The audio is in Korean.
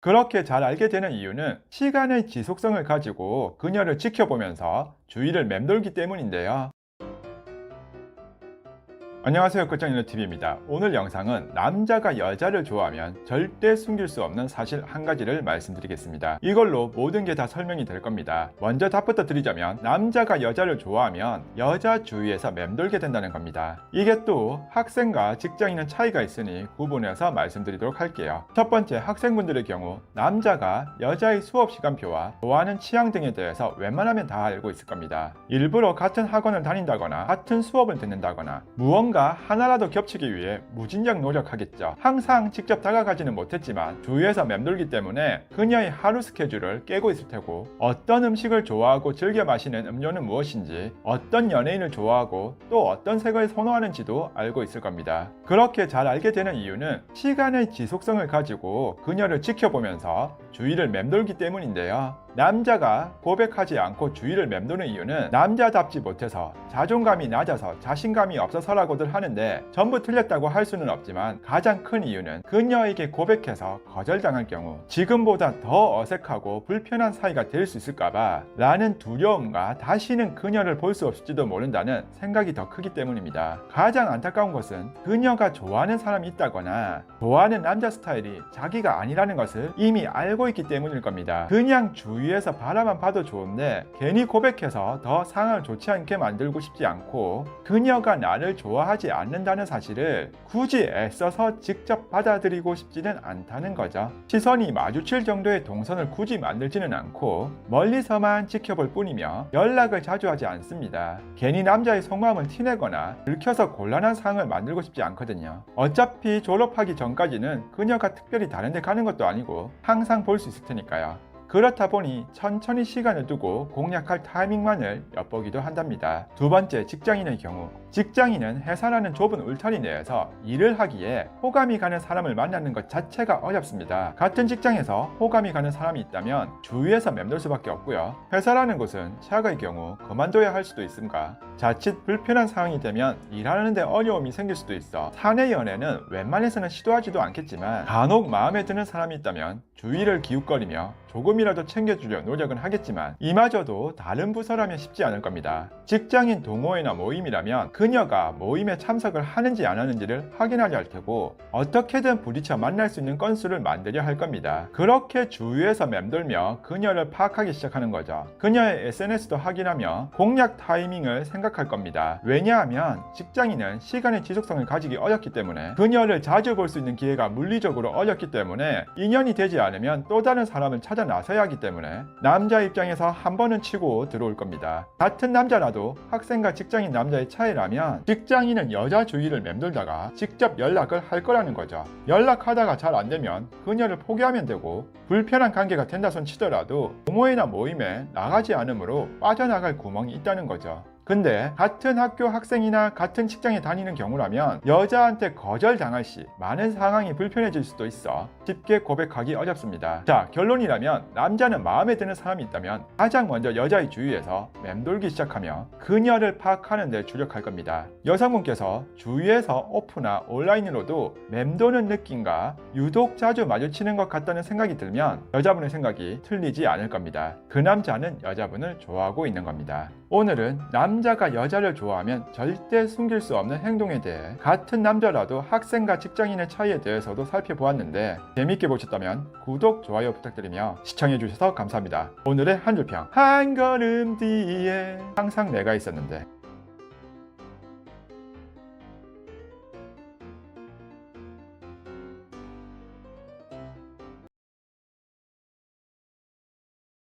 그렇게 잘 알게 되는 이유는 시간의 지속성을 가지고 그녀를 지켜보면서 주위를 맴돌기 때문인데요. 안녕하세요, 끝장일러TV입니다. 오늘 영상은 남자가 여자를 좋아하면 절대 숨길 수 없는 사실 한 가지를 말씀드리겠습니다. 이걸로 모든 게 다 설명이 될 겁니다. 먼저 답부터 드리자면 남자가 여자를 좋아하면 여자 주위에서 맴돌게 된다는 겁니다. 이게 또 학생과 직장인은 차이가 있으니 구분해서 말씀드리도록 할게요. 첫 번째, 학생분들의 경우 남자가 여자의 수업 시간표와 좋아하는 취향 등에 대해서 웬만하면 다 알고 있을 겁니다. 일부러 같은 학원을 다닌다거나 같은 수업을 듣는다거나 무언가 하나라도 겹치기 위해 무진장 노력하겠죠. 항상 직접 다가가지는 못했지만 주위에서 맴돌기 때문에 그녀의 하루 스케줄을 깨고 있을 테고, 어떤 음식을 좋아하고 즐겨 마시는 음료는 무엇인지, 어떤 연예인을 좋아하고 또 어떤 색을 선호하는지도 알고 있을 겁니다. 그렇게 잘 알게 되는 이유는 시간의 지속성을 가지고 그녀를 지켜보면서 주위를 맴돌기 때문인데요. 남자가 고백하지 않고 주위를 맴도는 이유는 남자답지 못해서, 자존감이 낮아서, 자신감이 없어서라고들 하는데 전부 틀렸다고 할 수는 없지만 가장 큰 이유는 그녀에게 고백해서 거절당할 경우 지금보다 더 어색하고 불편한 사이가 될 수 있을까봐 라는 두려움과 다시는 그녀를 볼 수 없을지도 모른다는 생각이 더 크기 때문입니다. 가장 안타까운 것은 그녀가 좋아하는 사람이 있다거나 좋아하는 남자 스타일이 자기가 아니라는 것을 이미 알고 있기 때문일 겁니다. 그냥 주위에서 바라만 봐도 좋은데 괜히 고백해서 더 상황을 좋지 않게 만들고 싶지 않고 그녀가 나를 좋아하지 않는다는 사실을 굳이 애써서 직접 받아들이고 싶지는 않다는 거죠. 시선이 마주칠 정도의 동선을 굳이 만들지는 않고 멀리서만 지켜볼 뿐이며 연락을 자주 하지 않습니다. 괜히 남자의 속마음을 티내거나 들켜서 곤란한 상황을 만들고 싶지 않거든요. 어차피 졸업하기 전까지는 그녀가 특별히 다른 데 가는 것도 아니고 항상 볼 수 있을 테니까요. 그렇다 보니 천천히 시간을 두고 공략할 타이밍만을 엿보기도 한답니다. 두 번째, 직장인의 경우 직장인은 회사라는 좁은 울타리 내에서 일을 하기에 호감이 가는 사람을 만나는 것 자체가 어렵습니다. 같은 직장에서 호감이 가는 사람이 있다면 주위에서 맴돌 수밖에 없고요. 회사라는 곳은 최악의 경우 그만둬야 할 수도 있습니다. 자칫 불편한 상황이 되면 일하는데 어려움이 생길 수도 있어 사내 연애는 웬만해서는 시도하지도 않겠지만 간혹 마음에 드는 사람이 있다면 주위를 기웃거리며 조금이라도 챙겨주려 노력은 하겠지만 이마저도 다른 부서라면 쉽지 않을 겁니다. 직장인 동호회나 모임이라면 그녀가 모임에 참석을 하는지 안 하는지를 확인하려 할 테고 어떻게든 부딪혀 만날 수 있는 건수를 만들려 할 겁니다. 그렇게 주위에서 맴돌며 그녀를 파악하기 시작하는 거죠. 그녀의 SNS도 확인하며 공략 타이밍을 생각할 겁니다. 왜냐하면 직장인은 시간의 지속성을 가지기 어렵기 때문에, 그녀를 자주 볼 수 있는 기회가 물리적으로 어렵기 때문에, 인연이 되지 않으면 또 다른 사람을 찾아 나서야 하기 때문에 남자 입장에서 한 번은 치고 들어올 겁니다. 같은 남자라도 학생과 직장인 남자의 차이라면 직장인은 여자 주위를 맴돌다가 직접 연락을 할 거라는 거죠. 연락하다가 잘 안되면 그녀를 포기하면 되고, 불편한 관계가 된다 손 치더라도 동호회나 모임에 나가지 않으므로 빠져나갈 구멍이 있다는 거죠. 근데 같은 학교 학생이나 같은 직장에 다니는 경우라면 여자한테 거절당할 시 많은 상황이 불편해질 수도 있어 쉽게 고백하기 어렵습니다. 자, 결론이라면 남자는 마음에 드는 사람이 있다면 가장 먼저 여자의 주위에서 맴돌기 시작하며 그녀를 파악하는 데 주력할 겁니다. 여성분께서 주위에서 오프나 온라인으로도 맴도는 느낌과 유독 자주 마주치는 것 같다는 생각이 들면 여자분의 생각이 틀리지 않을 겁니다. 그 남자는 여자분을 좋아하고 있는 겁니다. 오늘은 남자가 여자를 좋아하면 절대 숨길 수 없는 행동에 대해 같은 남자라도 학생과 직장인의 차이에 대해서도 살펴보았는데 재밌게 보셨다면 구독, 좋아요 부탁드리며 시청해주셔서 감사합니다. 오늘의 한 줄평. 한 걸음 뒤에 항상 내가 있었는데.